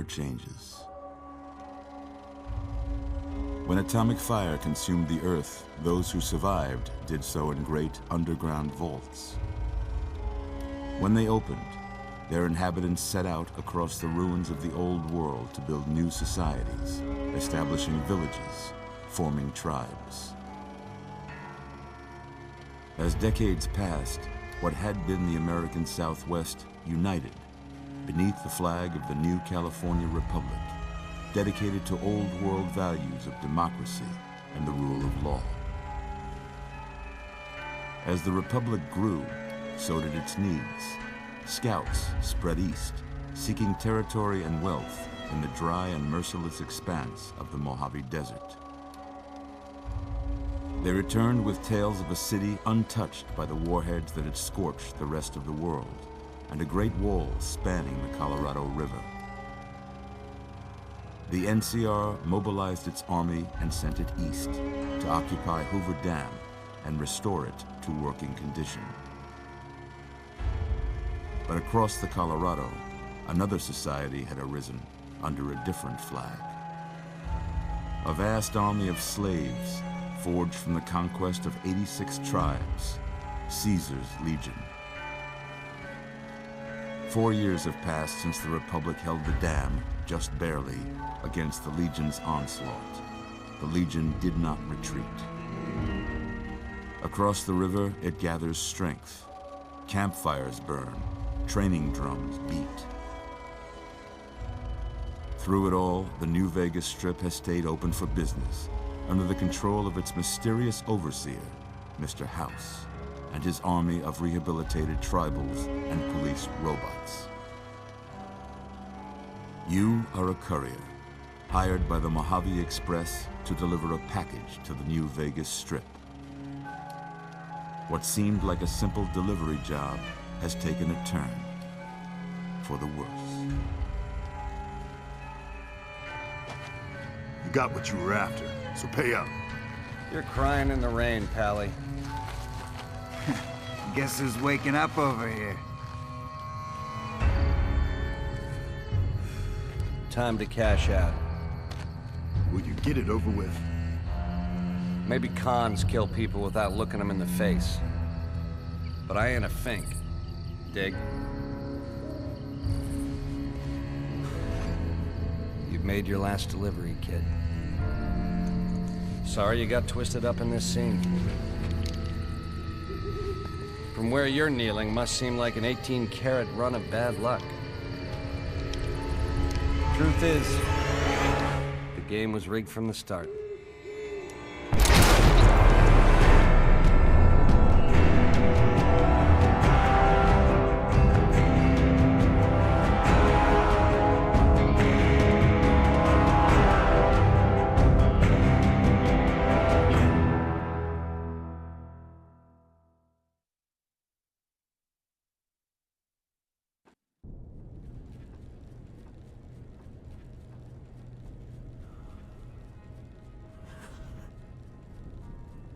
never changes. When atomic fire consumed the Earth, those who survived did so in great underground vaults. When they opened, their inhabitants set out across the ruins of the old world to build new societies, establishing villages, forming tribes. As decades passed, what had been the American Southwest united beneath the flag of the new California Republic, dedicated to old world values of democracy and the rule of law. As the Republic grew, so did its needs. Scouts spread east, seeking territory and wealth in the dry and merciless expanse of the Mojave Desert. They returned with tales of a city untouched by the warheads that had scorched the rest of the world, and a great wall spanning the Colorado River. The NCR mobilized its army and sent it east to occupy Hoover Dam and restore it to working condition. But across the Colorado, another society had arisen under a different flag. A vast army of slaves forged from the conquest of 86 tribes, Caesar's Legion. 4 years have passed since the Republic held the dam, just barely, against the Legion's onslaught. The Legion did not retreat. Across the river, it gathers strength. Campfires burn, training drums beat. Through it all, the New Vegas Strip has stayed open for business, under the control of its mysterious overseer, Mr. House, and his army of rehabilitated tribals and police robots. You are a courier, hired by the Mojave Express to deliver a package to the New Vegas Strip. What seemed like a simple delivery job has taken a turn for the worse. You got what you were after, so pay up. You're crying in the rain, Pally. Guess who's waking up over here? Time to cash out. Will you get it over with? Maybe cons kill people without looking them in the face. But I ain't a fink. Dig? You've made your last delivery, kid. Sorry you got twisted up in this scene. From where you're kneeling must seem like an 18-carat run of bad luck. Truth is, the game was rigged from the start.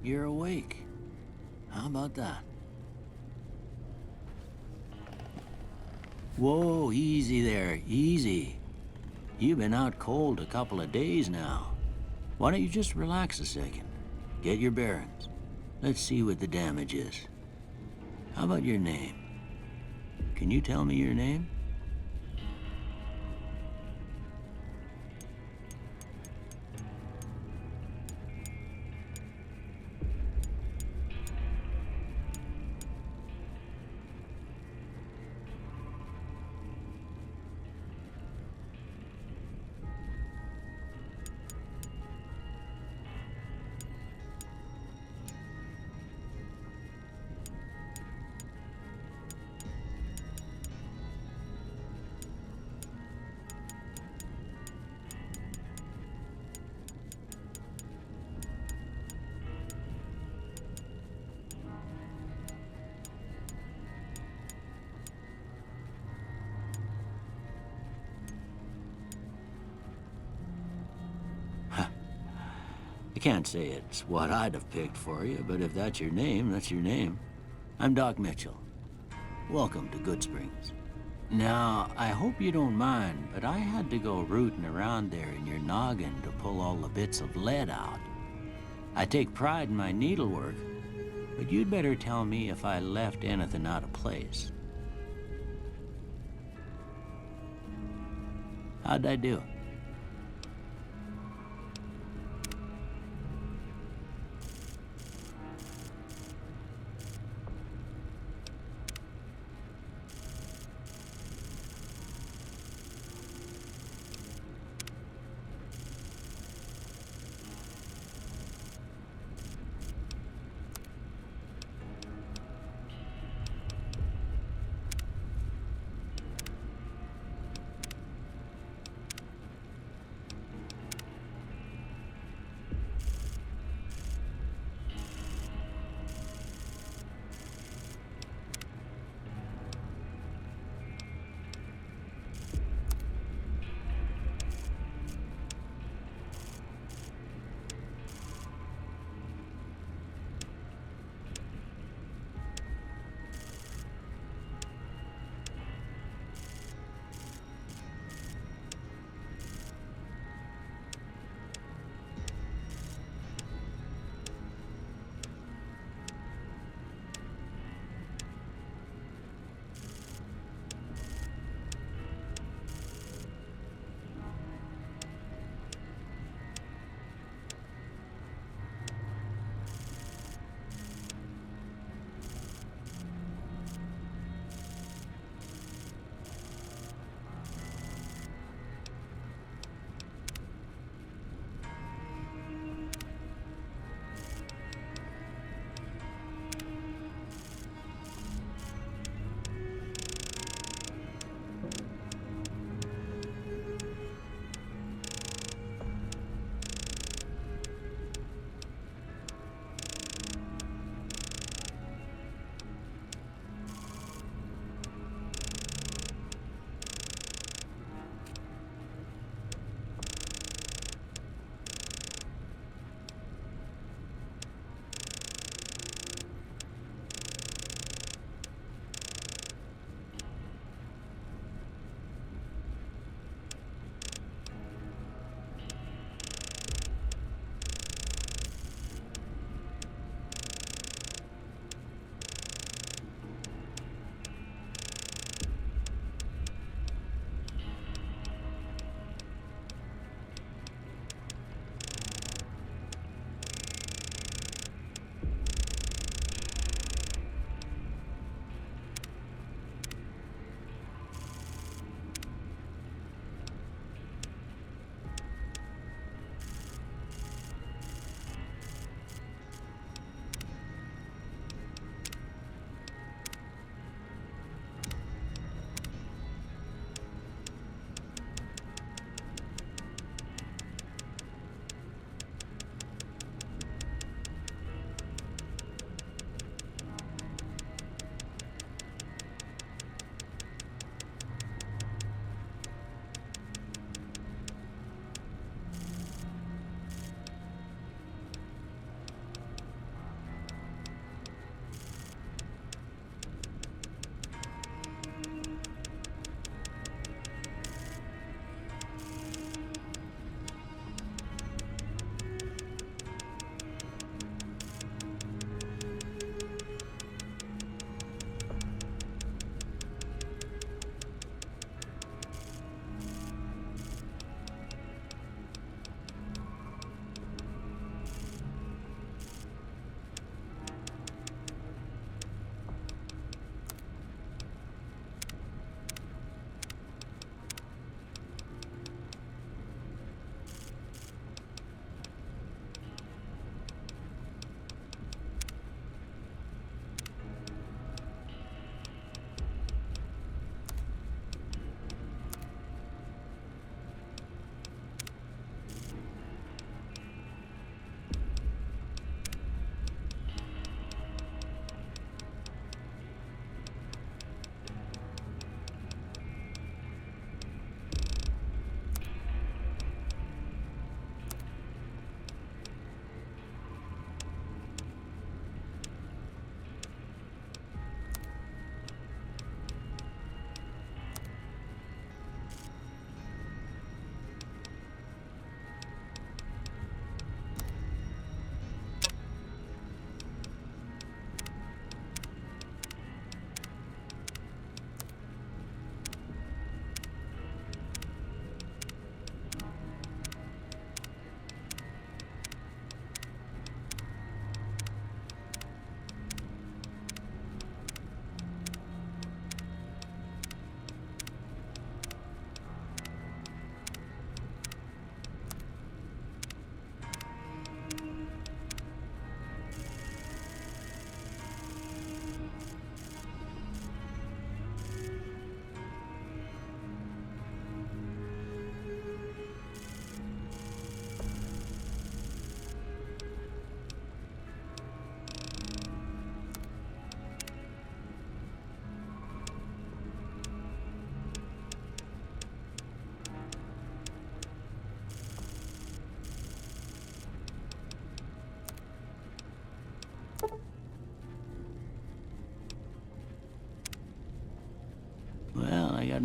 You're awake. How about that? Whoa, easy there, easy. You've been out cold a couple of days now. Why don't you just relax a second? Get your bearings. Let's see what the damage is. How about your name? Can you tell me your name? I can't say it's what I'd have picked for you, but if that's your name, that's your name. I'm Doc Mitchell. Welcome to Goodsprings. Now, I hope you don't mind, but I had to go rooting around there in your noggin to pull all the bits of lead out. I take pride in my needlework, but you'd better tell me if I left anything out of place. How'd I do?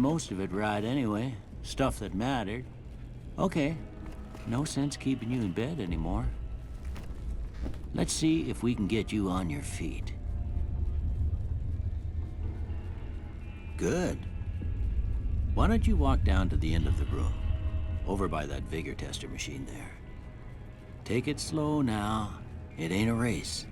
most of it right anyway. Stuff that mattered. Okay, no sense keeping you in bed anymore. Let's see if we can get you on your feet. Good. Why don't you walk down to the end of the room, over by that vigor tester machine there. Take it slow now. It ain't a race.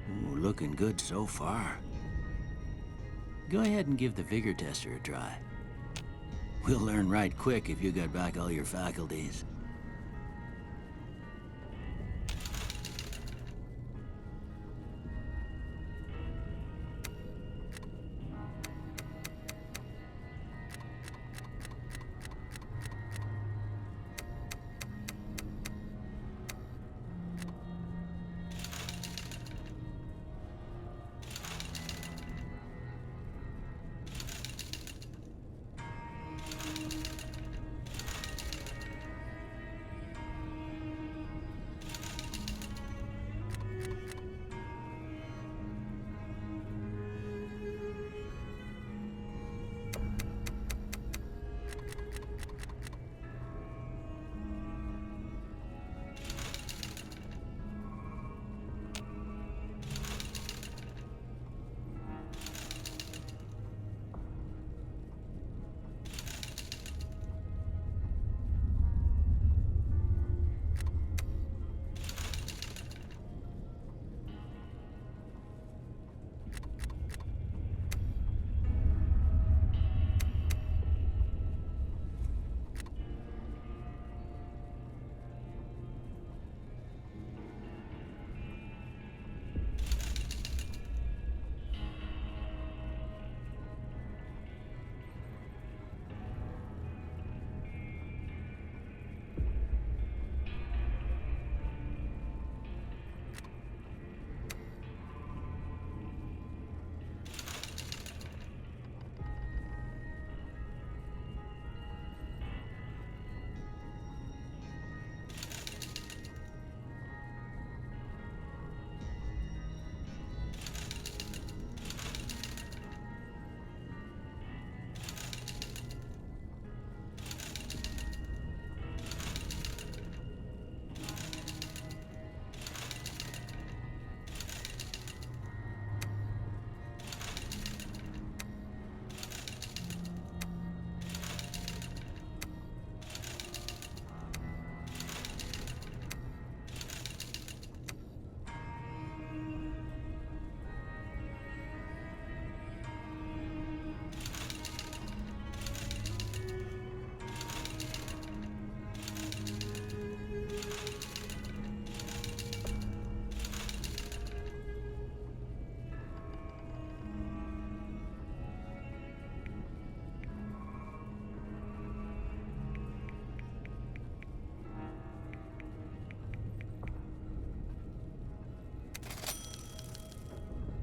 Ooh, looking good so far. Go ahead and give the vigor tester a try. We'll learn right quick if you got back all your faculties.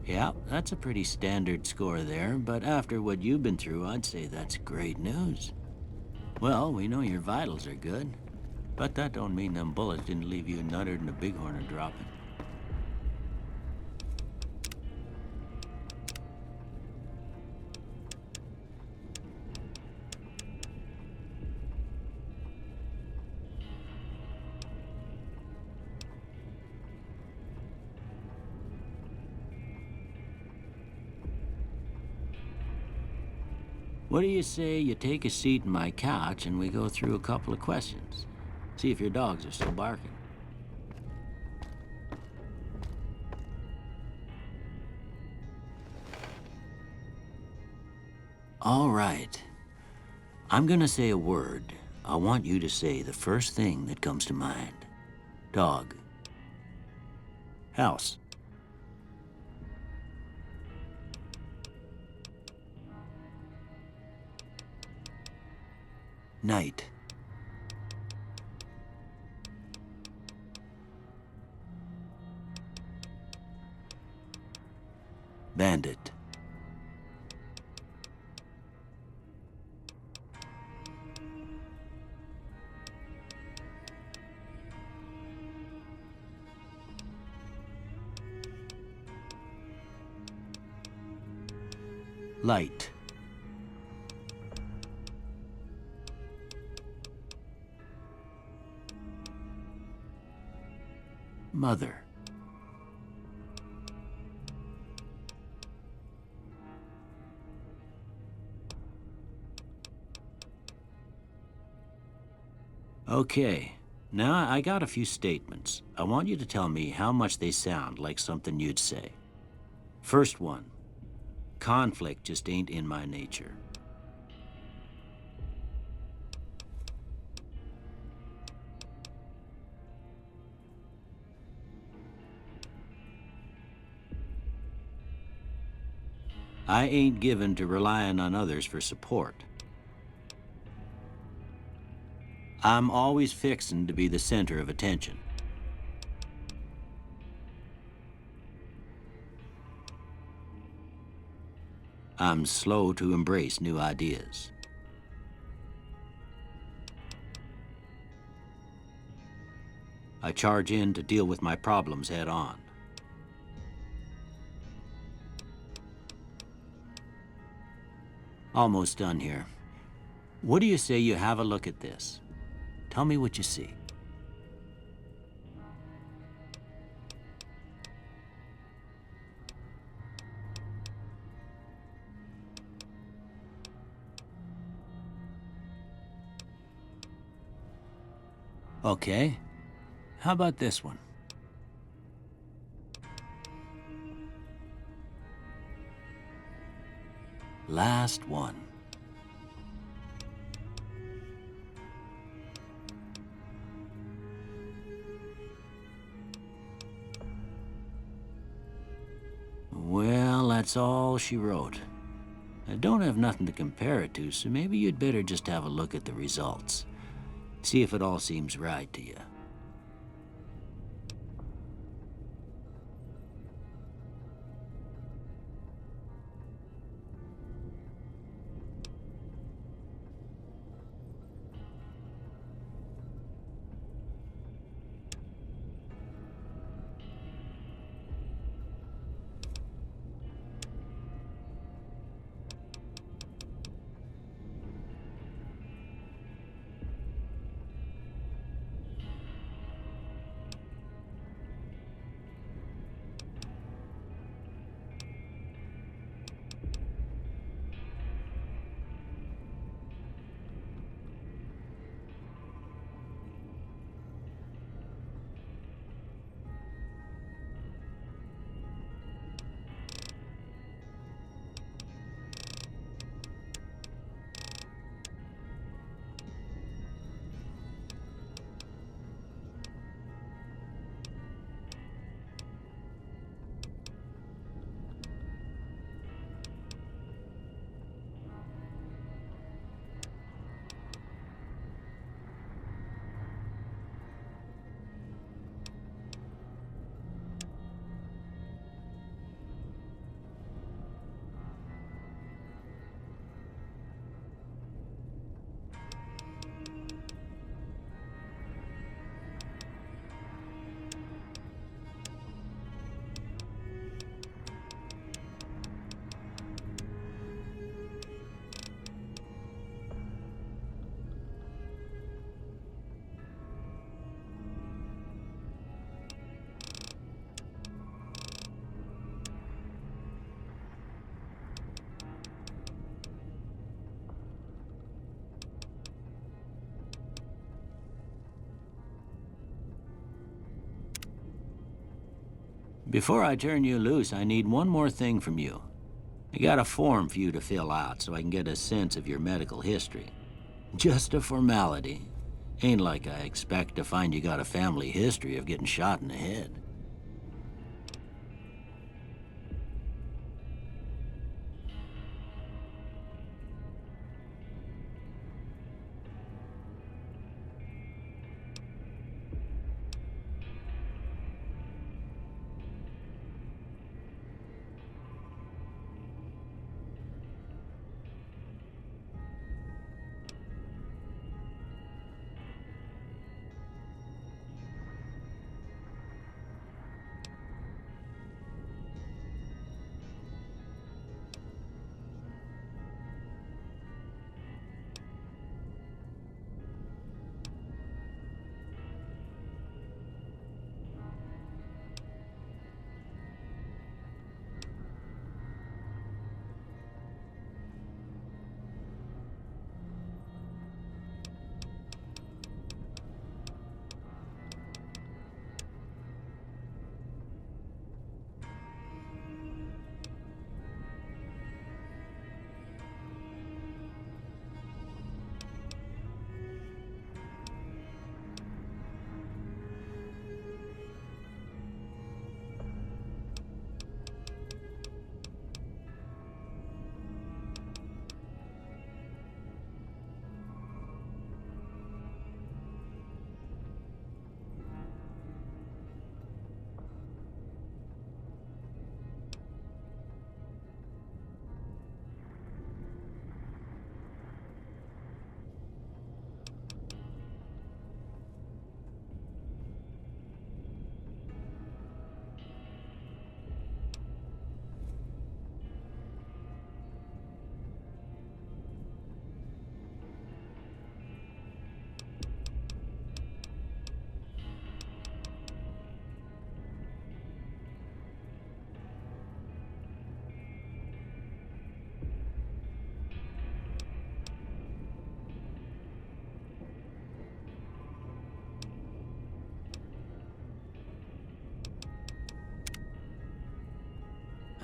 Yeah, that's a pretty standard score there, but after what you've been through, I'd say that's great news. Well, we know your vitals are good, but that don't mean them bullets didn't leave you nuttered and a bighorn are dropping. What do you say you take a seat in my couch and we go through a couple of questions? See if your dogs are still barking. All right. I'm gonna say a word. I want you to say the first thing that comes to mind. Dog. House. Night. Bandit. Light. Mother. Okay, now I got a few statements. I want you to tell me how much they sound like something you'd say. First one, conflict just ain't in my nature. I ain't given to relying on others for support. I'm always fixin' to be the center of attention. I'm slow to embrace new ideas. I charge in to deal with my problems head on. Almost done here. What do you say you have a look at this? Tell me what you see. Okay. How about this one? Last one. Well, that's all she wrote. I don't have nothing to compare it to, so maybe you'd better just have a look at the results. See if it all seems right to you. Before I turn you loose, I need one more thing from you. I got a form for you to fill out so I can get a sense of your medical history. Just a formality. Ain't like I expect to find you got a family history of getting shot in the head.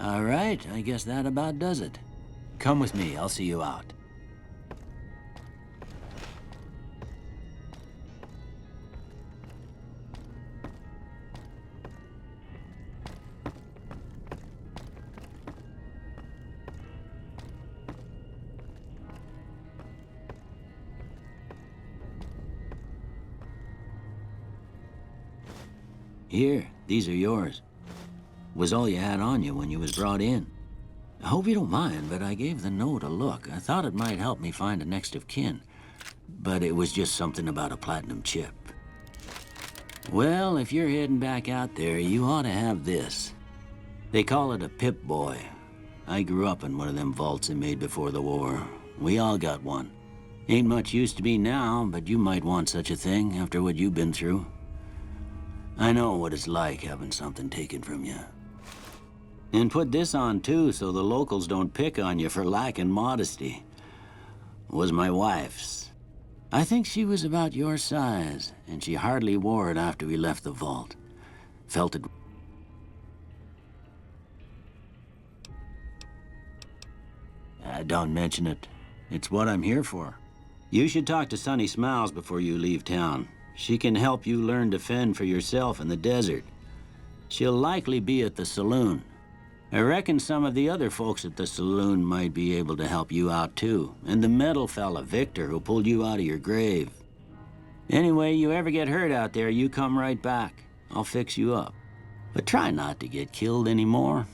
All right, I guess that about does it. Come with me, I'll see you out. Here, these are yours. Was all you had on you when you was brought in. I hope you don't mind, but I gave the note a look. I thought it might help me find a next of kin. But it was just something about a platinum chip. Well, if you're heading back out there, you ought to have this. They call it a Pip-Boy. I grew up in one of them vaults they made before the war. We all got one. Ain't much use to me now, but you might want such a thing after what you've been through. I know what it's like having something taken from you. And put this on too, so the locals don't pick on you for lacking modesty. Was my wife's. I think she was about your size, and she hardly wore it after we left the vault. Felt it. Don't mention it. It's what I'm here for. You should talk to Sunny Smiles before you leave town. She can help you learn to fend for yourself in the desert. She'll likely be at the saloon. I reckon some of the other folks at the saloon might be able to help you out too. And the metal fella, Victor, who pulled you out of your grave. Anyway, you ever get hurt out there, you come right back. I'll fix you up. But try not to get killed anymore.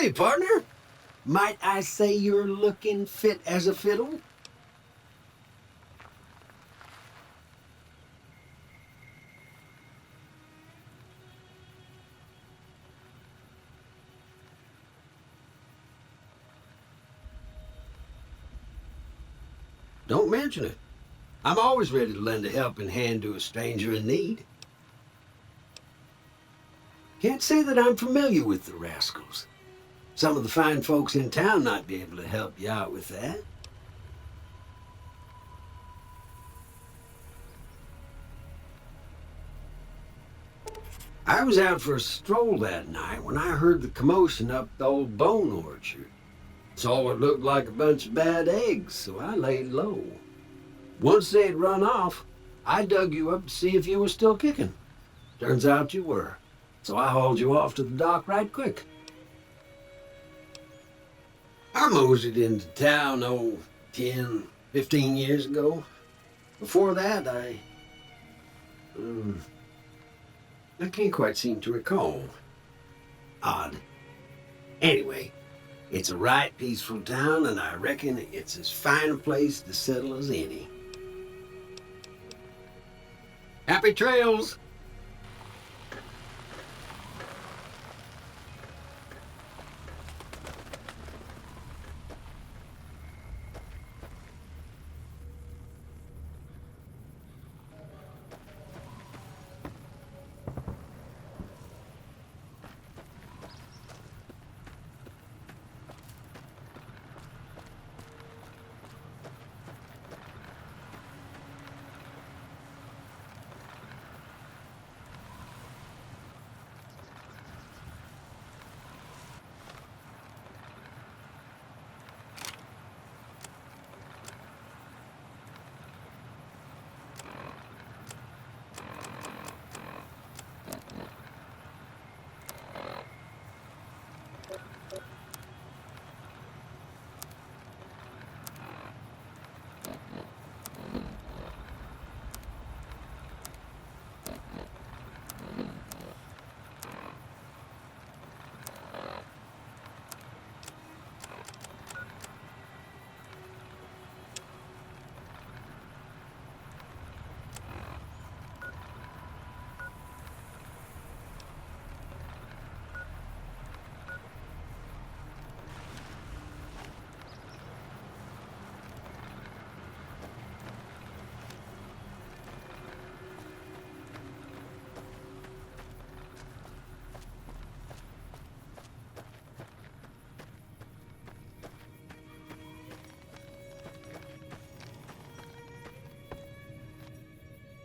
Howdy, partner. Might I say you're looking fit as a fiddle? Don't mention it. I'm always ready to lend a helping hand to a stranger in need. Can't say that I'm familiar with the rascals. Some of the fine folks in town might be able to help you out with that. I was out for a stroll that night when I heard the commotion up the old bone orchard. Saw what looked like a bunch of bad eggs, so I laid low. Once they had run off, I dug you up to see if you were still kicking. Turns out you were, so I hauled you off to the dock right quick. I moseyed into town, 10, 15 years ago. Before that, I can't quite seem to recall. Odd. Anyway, it's a right peaceful town, and I reckon it's as fine a place to settle as any. Happy trails!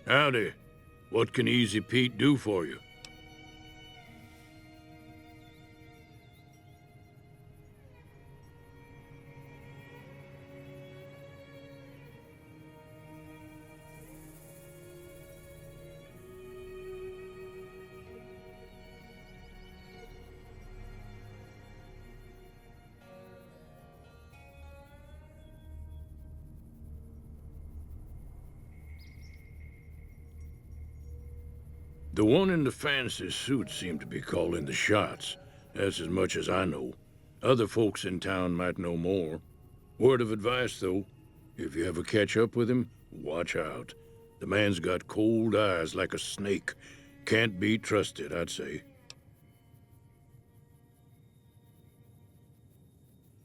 Howdy. What can Easy Pete do for you? The one in the fancy suit seemed to be calling the shots. That's as much as I know. Other folks in town might know more. Word of advice, though. If you ever catch up with him, watch out. The man's got cold eyes like a snake. Can't be trusted, I'd say.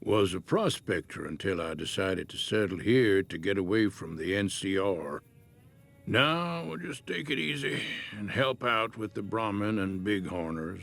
Was a prospector until I decided to settle here to get away from the NCR. Now, we'll just take it easy and help out with the Brahmin and Bighorners.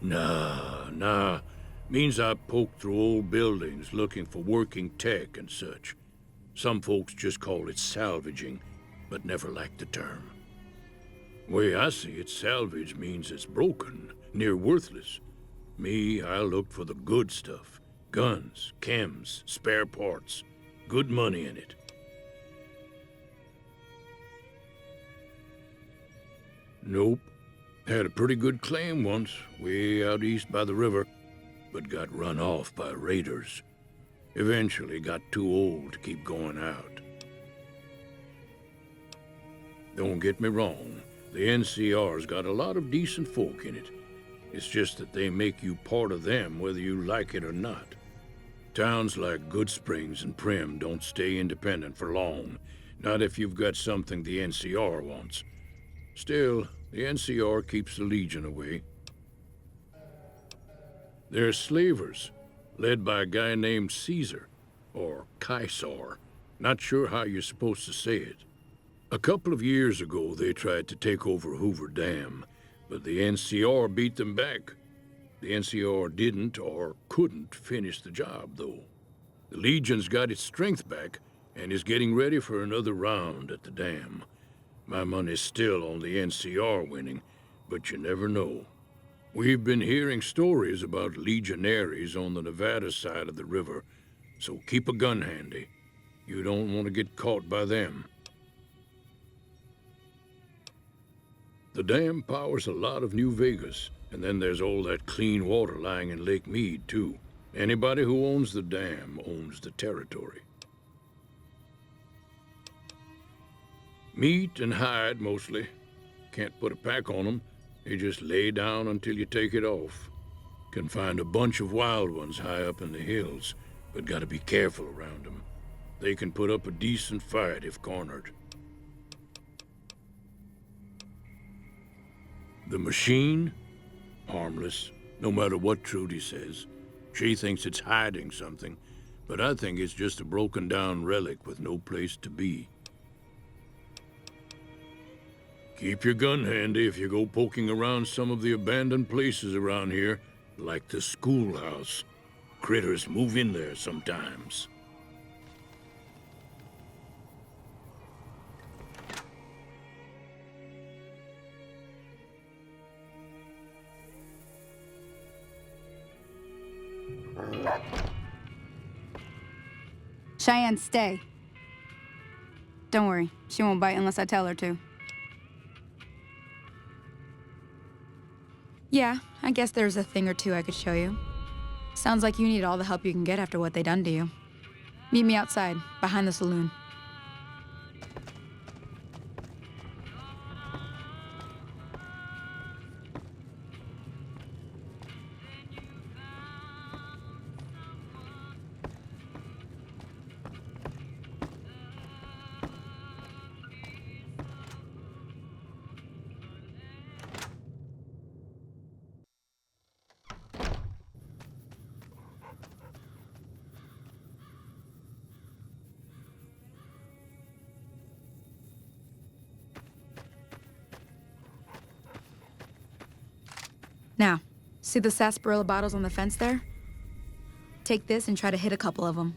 Nah. Means I poke through old buildings looking for working tech and such. Some folks just call it salvaging, but never like the term. Way I see it, salvage means it's broken, near worthless. Me, I looked for the good stuff. Guns, chems, spare parts. Good money in it. Nope. Had a pretty good claim once, way out east by the river, but got run off by raiders. Eventually got too old to keep going out. Don't get me wrong, the NCR's got a lot of decent folk in it. It's just that they make you part of them whether you like it or not. Towns like Goodsprings and Primm don't stay independent for long, not if you've got something the NCR wants. Still, the NCR keeps the Legion away. They're slavers, led by a guy named Caesar, or Caesar. Not sure how you're supposed to say it. A couple of years ago, they tried to take over Hoover Dam, but the NCR beat them back. The NCR didn't or couldn't finish the job, though. The Legion's got its strength back and is getting ready for another round at the dam. My money's still on the NCR winning, but you never know. We've been hearing stories about legionaries on the Nevada side of the river, so keep a gun handy. You don't want to get caught by them. The dam powers a lot of New Vegas, and then there's all that clean water lying in Lake Mead, too. Anybody who owns the dam owns the territory. Meat and hide, mostly. Can't put a pack on them. You just lay down until you take it off. Can find a bunch of wild ones high up in the hills, but gotta be careful around them. They can put up a decent fight if cornered. The machine? Harmless, no matter what Trudy says. She thinks it's hiding something, but I think it's just a broken down relic with no place to be. Keep your gun handy if you go poking around some of the abandoned places around here, like the schoolhouse. Critters move in there sometimes. Cheyenne, stay. Don't worry, she won't bite unless I tell her to. Yeah, I guess there's a thing or two I could show you. Sounds like you need all the help you can get after what they done to you. Meet me outside, behind the saloon. Now, see the sarsaparilla bottles on the fence there? Take this and try to hit a couple of them.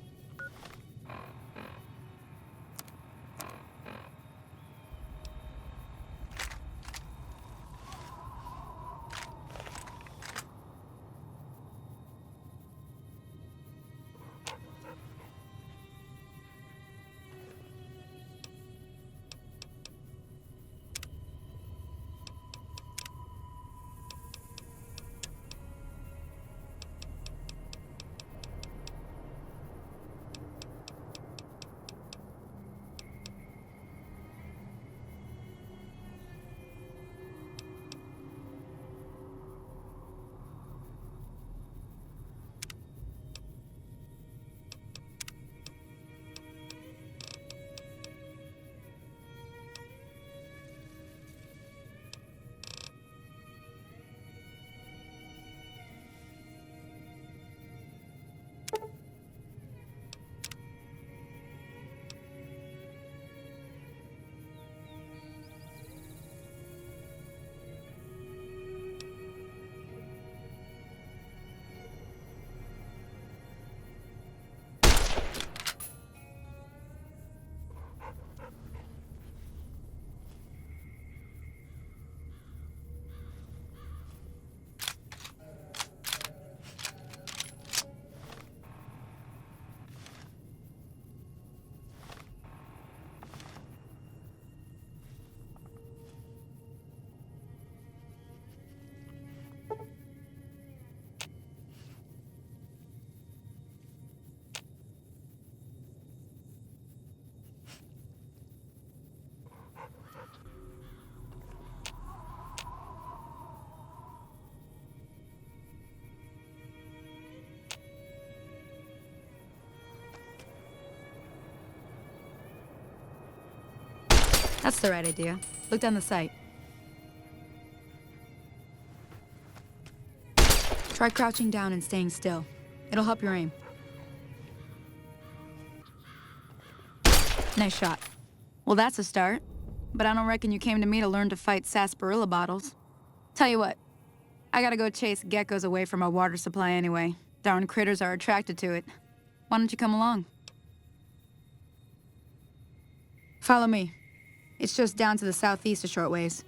That's the right idea. Look down the sight. Try crouching down and staying still. It'll help your aim. Nice shot. Well, that's a start. But I don't reckon you came to me to learn to fight sarsaparilla bottles. Tell you what, I gotta go chase geckos away from our water supply anyway. Darn critters are attracted to it. Why don't you come along? Follow me. It's just down to the southeast a short ways.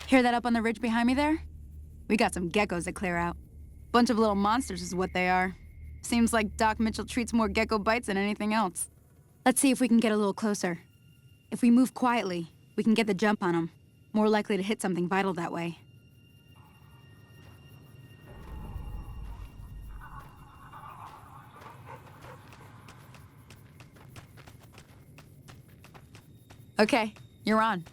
Hear that up on the ridge behind me there? We got some geckos to clear out. Bunch of little monsters is what they are. Seems like Doc Mitchell treats more gecko bites than anything else. Let's see if we can get a little closer. If we move quietly, we can get the jump on them. More likely to hit something vital that way. Okay, you're on.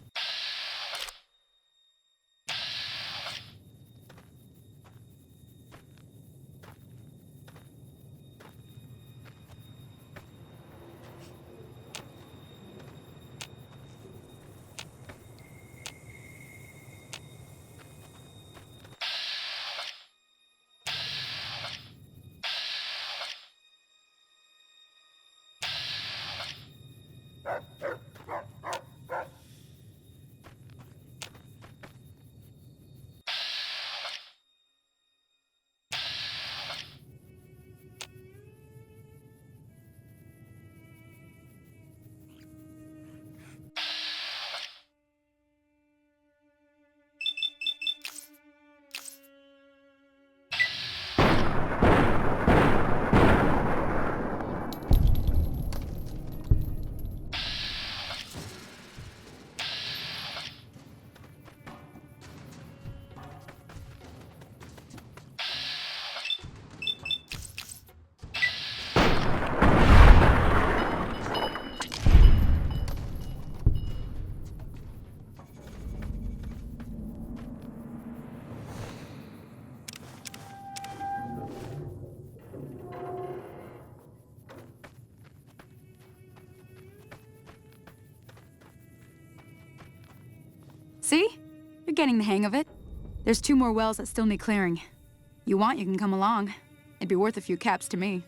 See? You're getting the hang of it. There's 2 more wells that still need clearing. You want, you can come along. It'd be worth a few caps to me.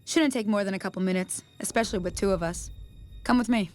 Shouldn't take more than a couple minutes, especially with 2 of us. Come with me.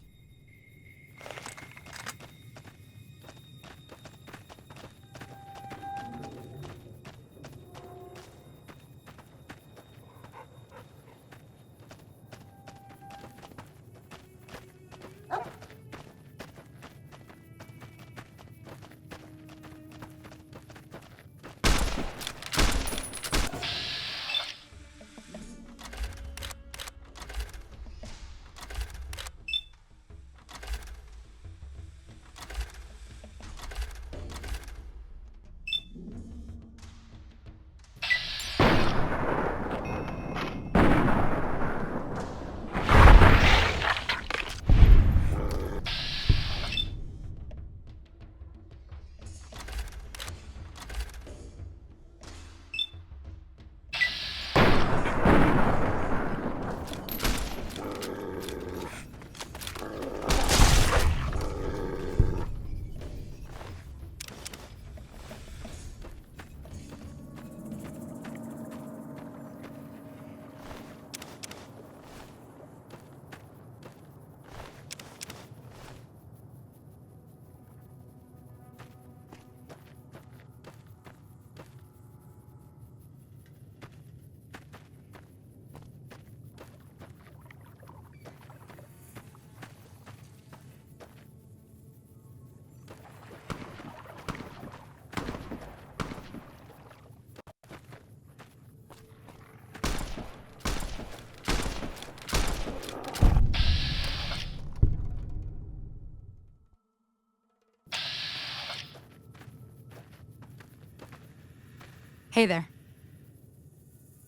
Hey there.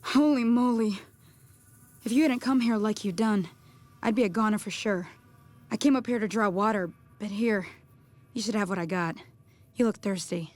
Holy moly. If you hadn't come here like you done, I'd be a goner for sure. I came up here to draw water, but here, you should have what I got. You look thirsty.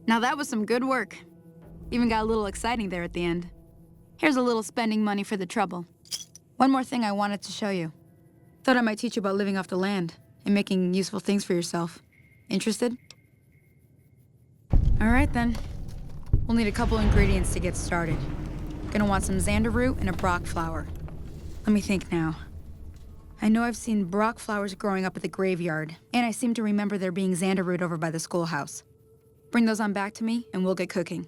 Now that was some good work. Even got a little exciting there at the end. Here's a little spending money for the trouble. One more thing I wanted to show you. Thought I might teach you about living off the land and making useful things for yourself. Interested? All right then. We'll need a couple ingredients to get started. Gonna want some xander root and a brock flower. Let me think now. I know I've seen brock flowers growing up at the graveyard, and I seem to remember there being xander root over by the schoolhouse. Bring those on back to me, and we'll get cooking.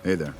Hey there.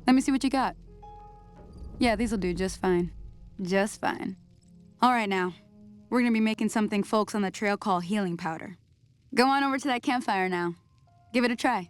Let me see what you got. Yeah, these'll do just fine. Just fine. All right now. We're gonna be making something folks on the trail call healing powder. Go on over to that campfire now. Give it a try.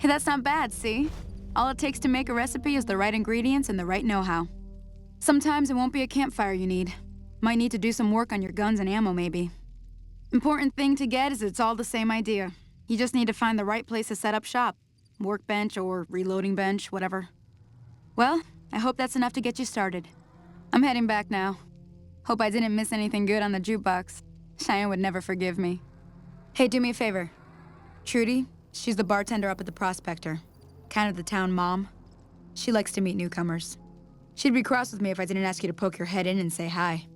Hey, that's not bad, see? All it takes to make a recipe is the right ingredients and the right know-how. Sometimes it won't be a campfire you need. Might need to do some work on your guns and ammo, maybe. Important thing to get is it's all the same idea. You just need to find the right place to set up shop. Workbench or reloading bench, whatever. Well, I hope that's enough to get you started. I'm heading back now. Hope I didn't miss anything good on the jukebox. Cheyenne would never forgive me. Hey, do me a favor. Trudy, she's the bartender up at the Prospector. Kind of the town mom. She likes to meet newcomers. She'd be cross with me if I didn't ask you to poke your head in and say hi.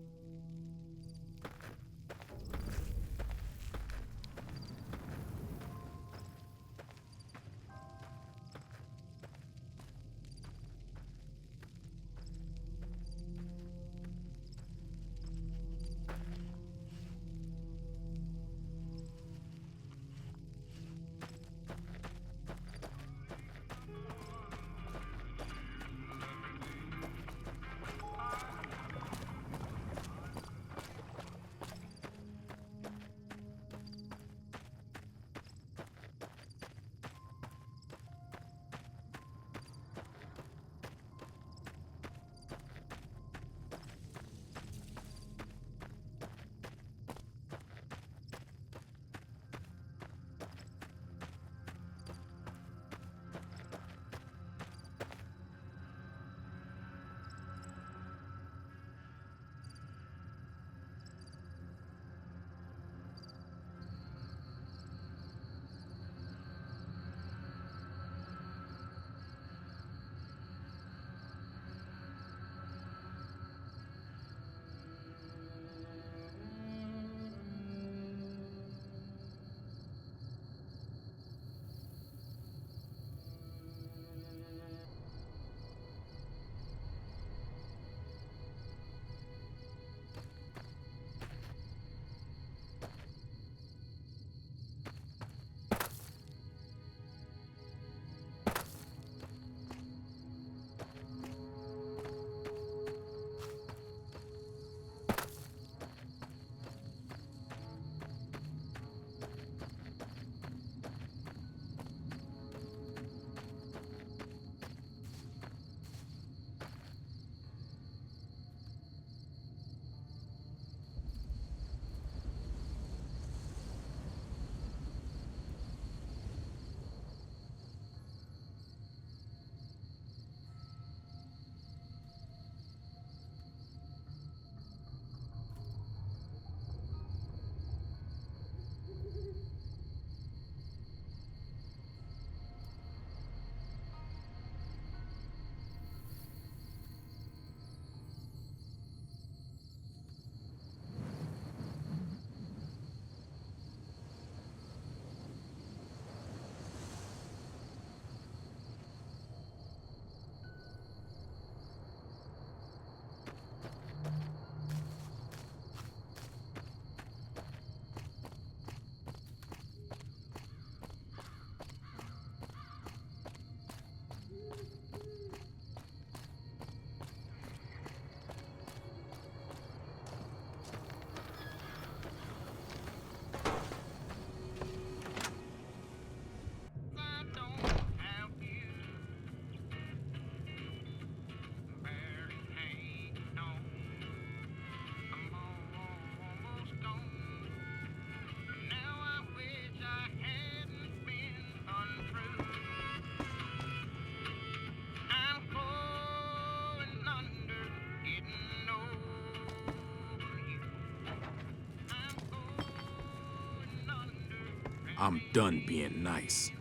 I'm done being nice.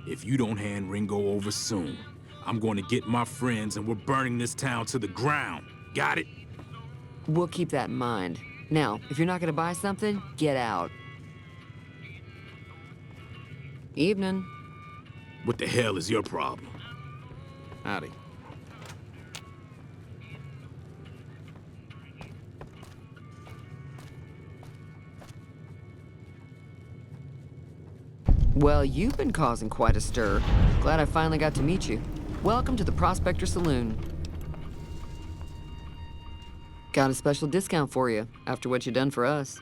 If you don't hand Ringo over soon, I'm going to get my friends and we're burning this town to the ground. Got it? We'll keep that in mind. Now, if you're not gonna buy something, get out. Evening. What the hell is your problem? Howdy. Well, you've been causing quite a stir. Glad I finally got to meet you. Welcome to the Prospector Saloon. Got a special discount for you, after what you done for us.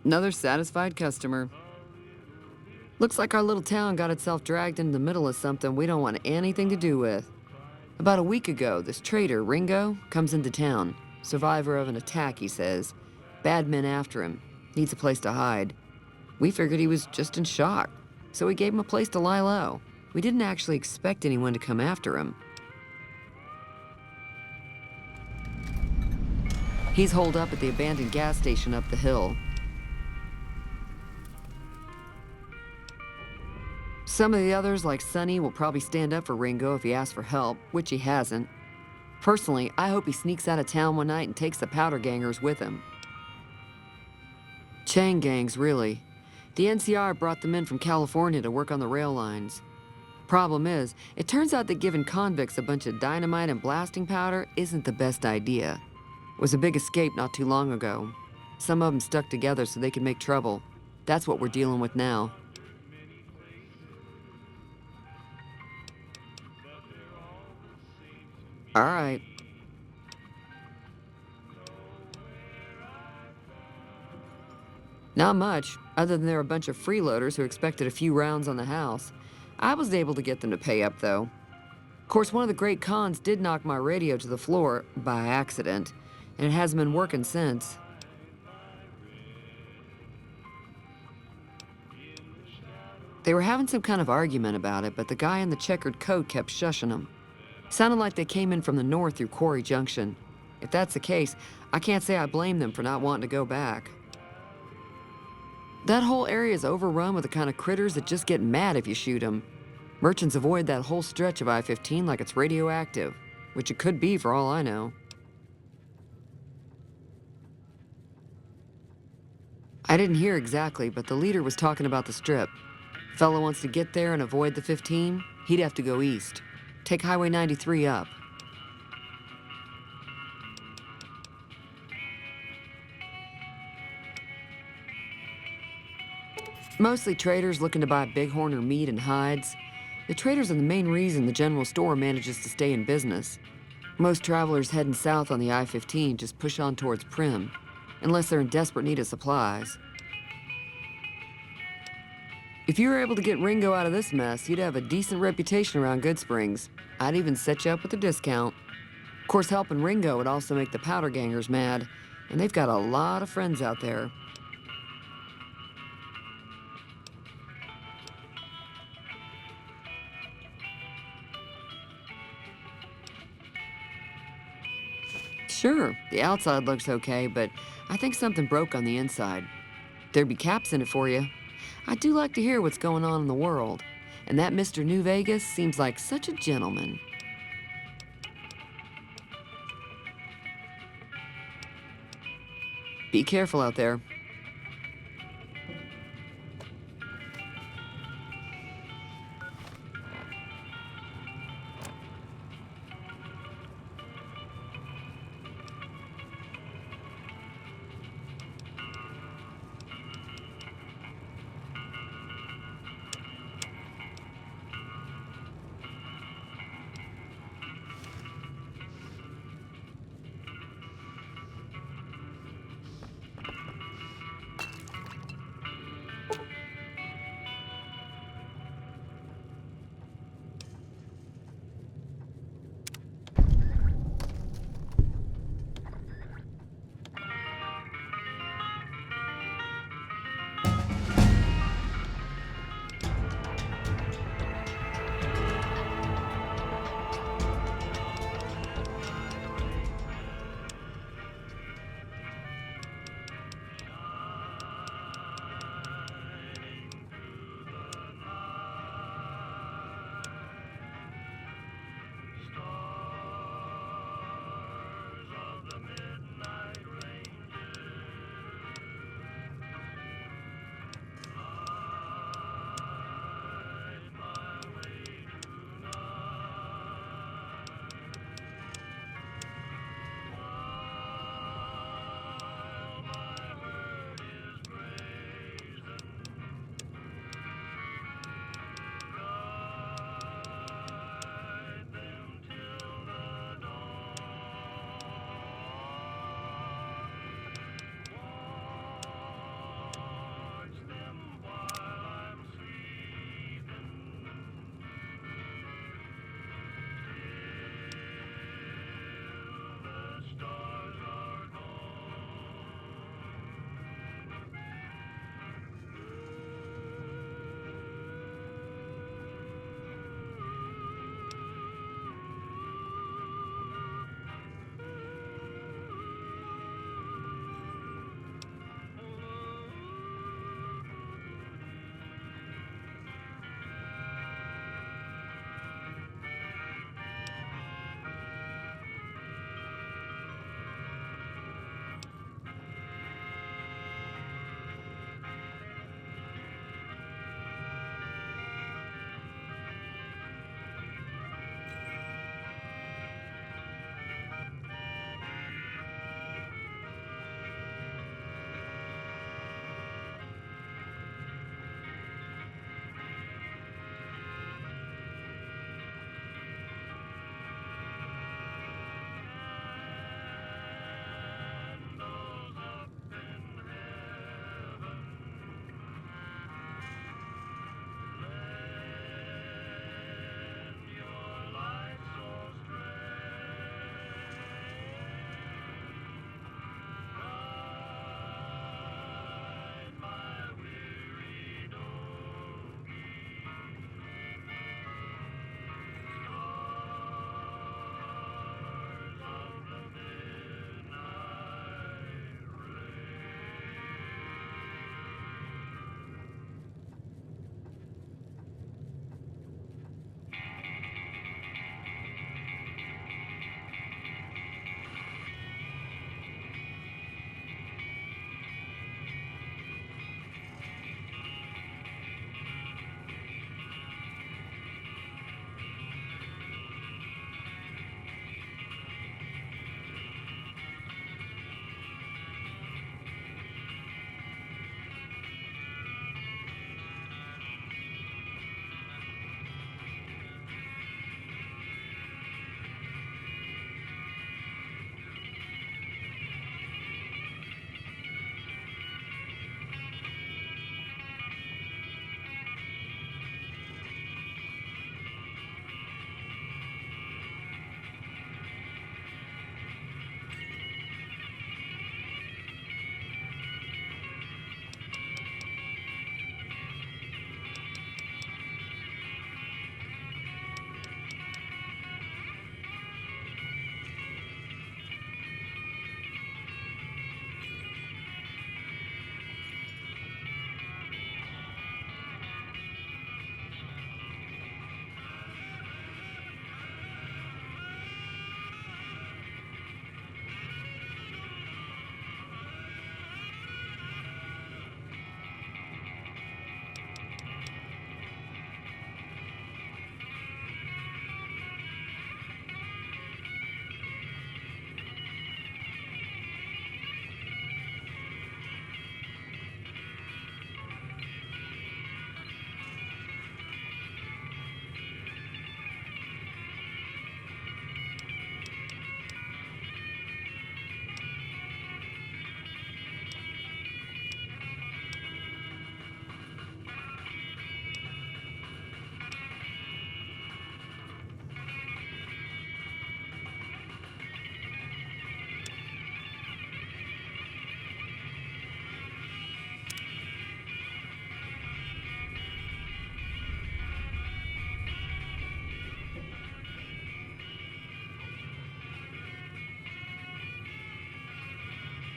Another satisfied customer. Looks like our little town got itself dragged into the middle of something we don't want anything to do with. About a week ago, this trader, Ringo, comes into town. Survivor of an attack, he says. Bad men after him. Needs a place to hide. We figured he was just in shock, so we gave him a place to lie low. We didn't actually expect anyone to come after him. He's holed up at the abandoned gas station up the hill. Some of the others, like Sonny, will probably stand up for Ringo if he asks for help, which he hasn't. Personally, I hope he sneaks out of town one night and takes the powder gangers with him. Chain gangs, really. The NCR brought them in from California to work on the rail lines. Problem is, it turns out that giving convicts a bunch of dynamite and blasting powder isn't the best idea. It was a big escape not too long ago. Some of them stuck together so they could make trouble. That's what we're dealing with now. All right. Not much, other than they're a bunch of freeloaders who expected a few rounds on the house. I was able to get them to pay up, though. Of course, one of the great cons did knock my radio to the floor by accident, and it hasn't been working since. They were having some kind of argument about it, but the guy in the checkered coat kept shushing them. Sounded like they came in from the north through Quarry Junction. If that's the case, I can't say I blame them for not wanting to go back. That whole area is overrun with the kind of critters that just get mad if you shoot them. Merchants avoid that whole stretch of I-15 like it's radioactive, which it could be for all I know. I didn't hear exactly, but the leader was talking about the strip. Fellow wants to get there and avoid the 15, he'd have to go east. Take Highway 93 up. Mostly traders looking to buy bighorn or meat and hides. The traders are the main reason the general store manages to stay in business. Most travelers heading south on the I-15 just push on towards Primm, unless they're in desperate need of supplies. If you were able to get Ringo out of this mess, you'd have a decent reputation around Goodsprings. I'd even set you up with a discount. Of course, helping Ringo would also make the powder gangers mad, and they've got a lot of friends out there. Sure, the outside looks okay, but I think something broke on the inside. There'd be caps in it for you. I do like to hear what's going on in the world, and that Mr. New Vegas seems like such a gentleman. Be careful out there.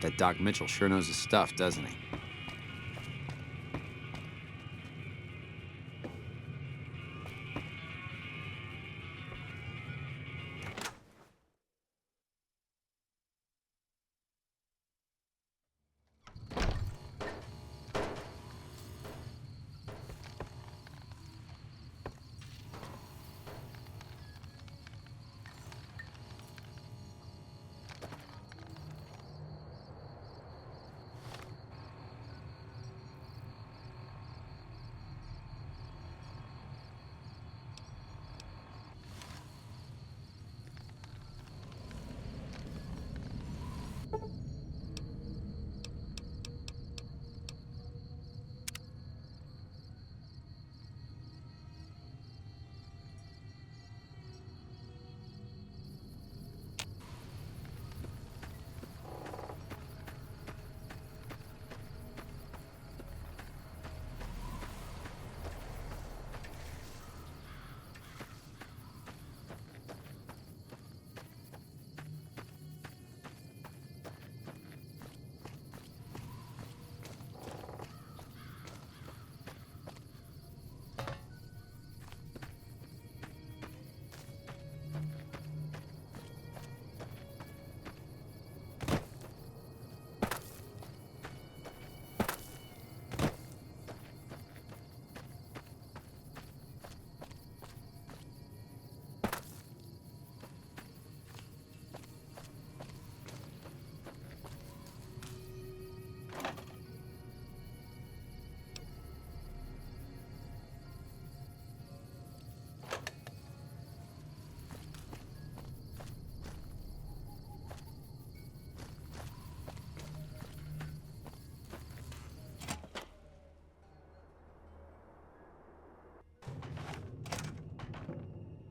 That Doc Mitchell sure knows his stuff, doesn't he?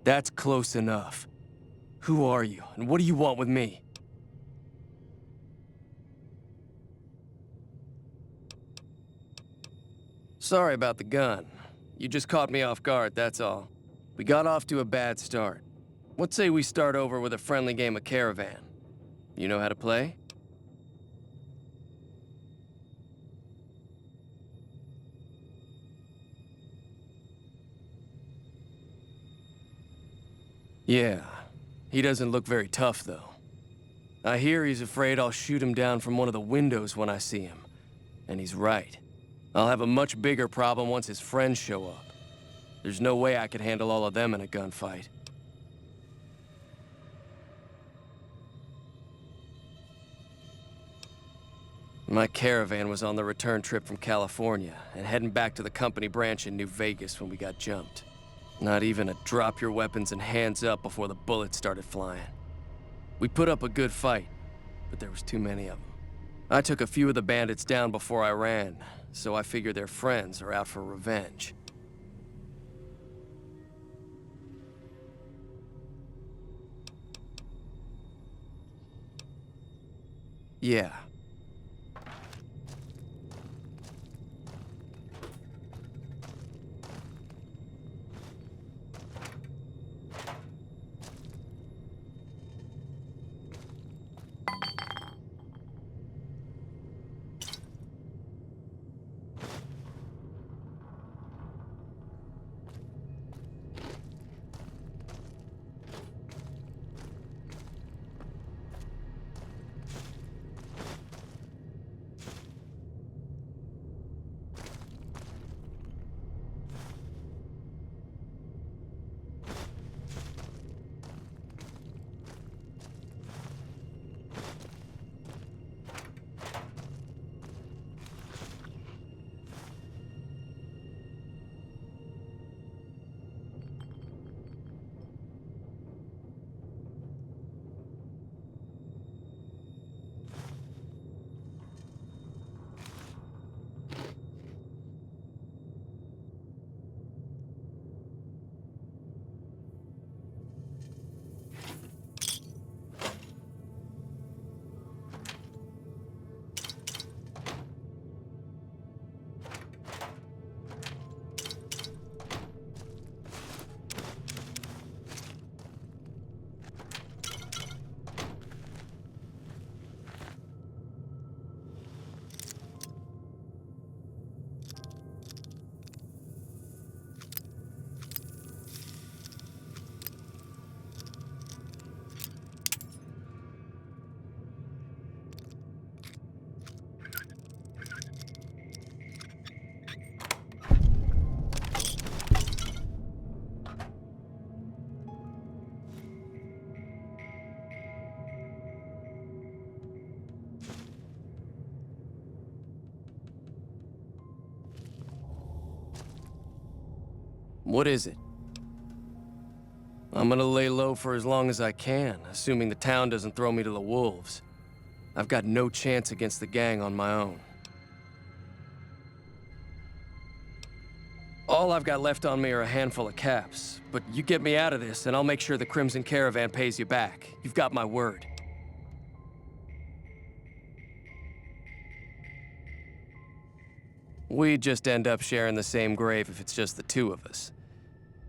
That's close enough. Who are you, and what do you want with me? Sorry about the gun. You just caught me off guard, that's all. We got off to a bad start. What say we start over with a friendly game of Caravan? You know how to play? Yeah, he doesn't look very tough, though. I hear he's afraid I'll shoot him down from one of the windows when I see him. And he's right. I'll have a much bigger problem once his friends show up. There's no way I could handle all of them in a gunfight. My Caravan was on the return trip from California and heading back to the company branch in New Vegas when we got jumped. Not even a drop your weapons and hands up before the bullets started flying. We put up a good fight, but there was too many of them. I took a few of the bandits down before I ran, so I figure their friends are out for revenge. Yeah. What is it? I'm gonna lay low for as long as I can, assuming the town doesn't throw me to the wolves. I've got no chance against the gang on my own. All I've got left on me are a handful of caps, but you get me out of this and I'll make sure the Crimson Caravan pays you back. You've got my word. We'd just end up sharing the same grave if it's just the two of us.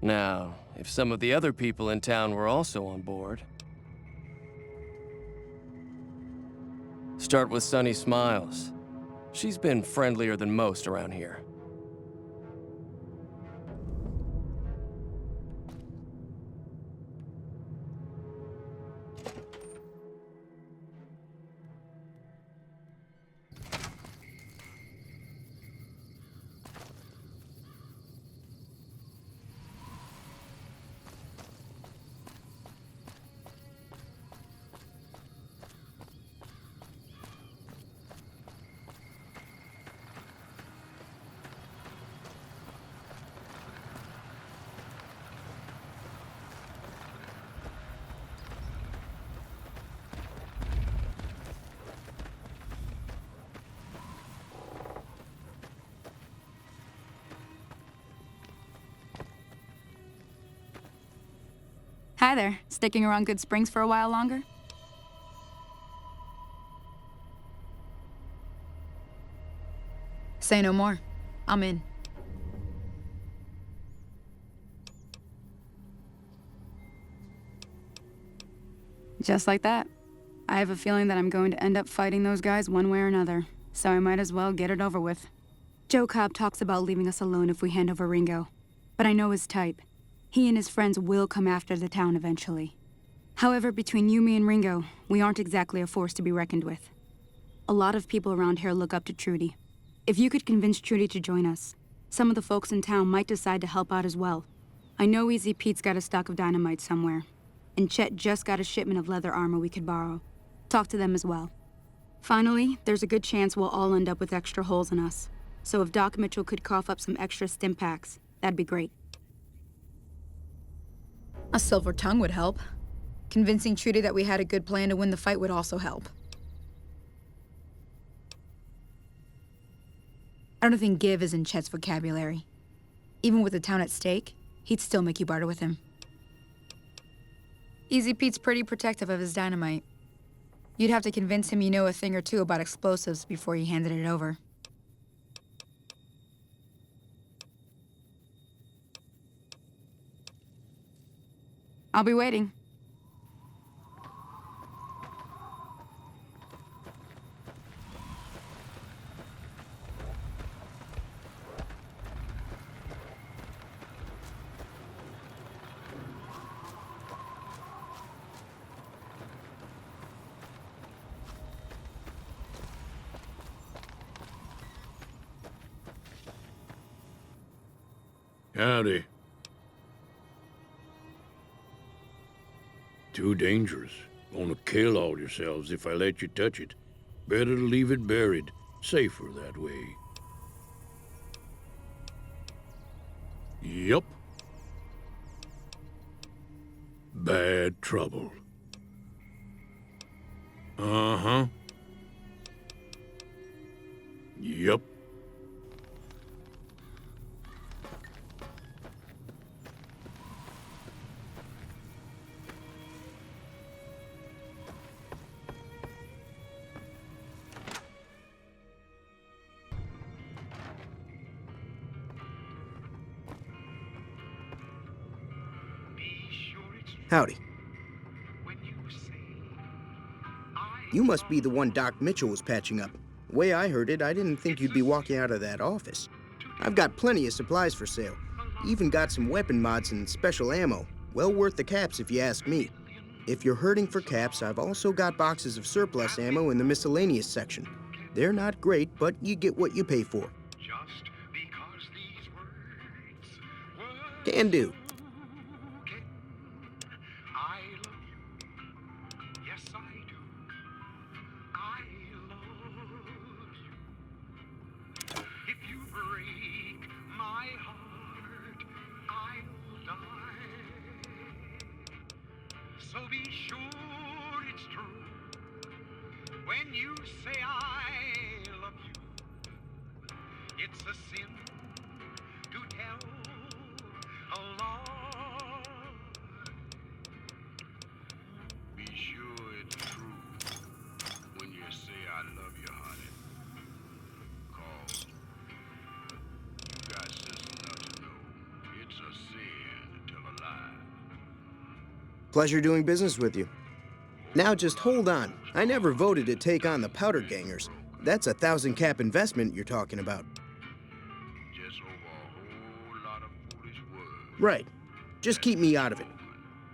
Now, if some of the other people in town were also on board... Start with Sunny Smiles. She's been friendlier than most around here. Hi there. Sticking around Good Springs for a while longer? Say no more. I'm in. Just like that. I have a feeling that I'm going to end up fighting those guys one way or another, so I might as well get it over with. Joe Cobb talks about leaving us alone if we hand over Ringo, but I know his type. He and his friends will come after the town eventually. However, between you, me, and Ringo, we aren't exactly a force to be reckoned with. A lot of people around here look up to Trudy. If you could convince Trudy to join us, some of the folks in town might decide to help out as well. I know Easy Pete's got a stock of dynamite somewhere, and Chet just got a shipment of leather armor we could borrow. Talk to them as well. Finally, there's a good chance we'll all end up with extra holes in us. So if Doc Mitchell could cough up some extra stim packs, that'd be great. A silver tongue would help. Convincing Trudy that we had a good plan to win the fight would also help. I don't think give is in Chet's vocabulary. Even with the town at stake, he'd still make you barter with him. Easy Pete's pretty protective of his dynamite. You'd have to convince him you know a thing or two about explosives before you handed it over. I'll be waiting. Howdy. Too dangerous. Gonna kill all yourselves if I let you touch it. Better to leave it buried. Safer that way. Yup. Bad trouble. Uh-huh. Yup. Howdy. You must be the one Doc Mitchell was patching up. The way I heard it, I didn't think you'd be walking out of that office. I've got plenty of supplies for sale. Even got some weapon mods and special ammo. Well worth the caps if you ask me. If you're hurting for caps, I've also got boxes of surplus ammo in the miscellaneous section. They're not great, but you get what you pay for. Can do. So be sure it's true when you say I love you. It's a sin to tell a lie. Be sure it's true when you say I love you, honey. 'Cause you got sense enough to know it's a sin to tell a lie. Pleasure doing business with you. Now just hold on. I never voted to take on the Powder Gangers. That's a 1,000 cap investment you're talking about. Just over a whole lot of foolish words. Right. Just keep me out of it.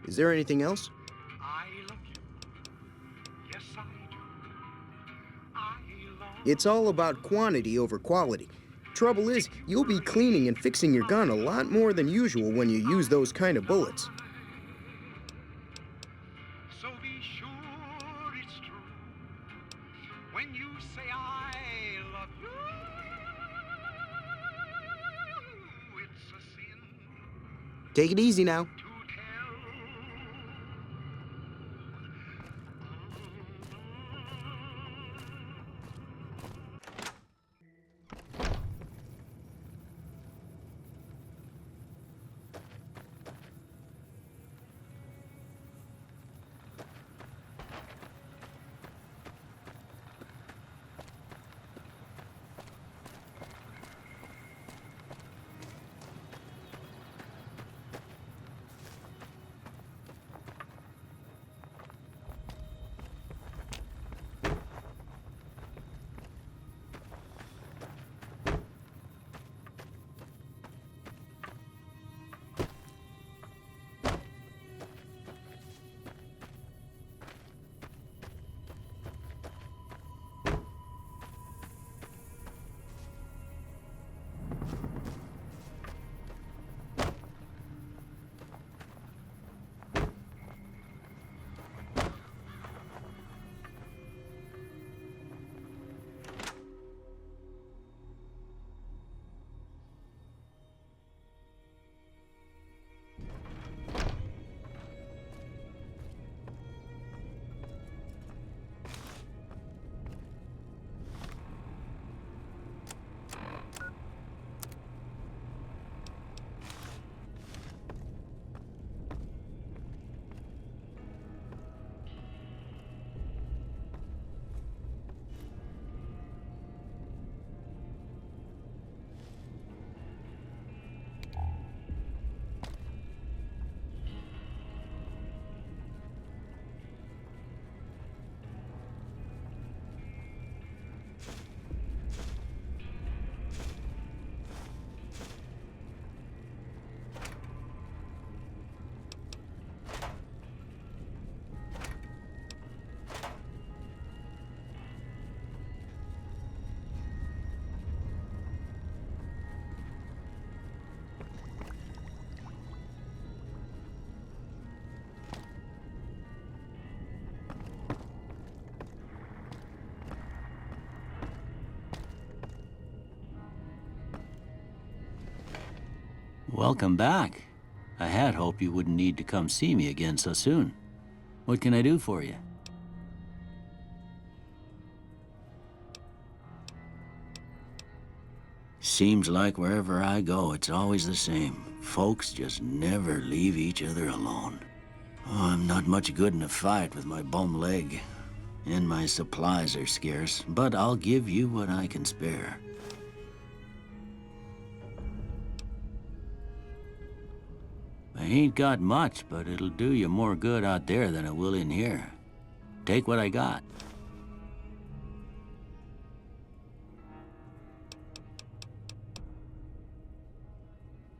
Is there anything else? I love you. Yes, I do. I love It's all about quantity over quality. Trouble is, you'll be cleaning and fixing your gun a lot more than usual when you use those kind of bullets. So be sure it's true when you say I love you. It's a sin Take it easy now. to tell. Welcome back. I had hoped you wouldn't need to come see me again so soon. What can I do for you? Seems like wherever I go, it's always the same. Folks just never leave each other alone. Oh, I'm not much good in a fight with my bum leg. And my supplies are scarce, but I'll give you what I can spare. I ain't got much, but it'll do you more good out there than it will in here. Take what I got.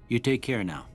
You take care now.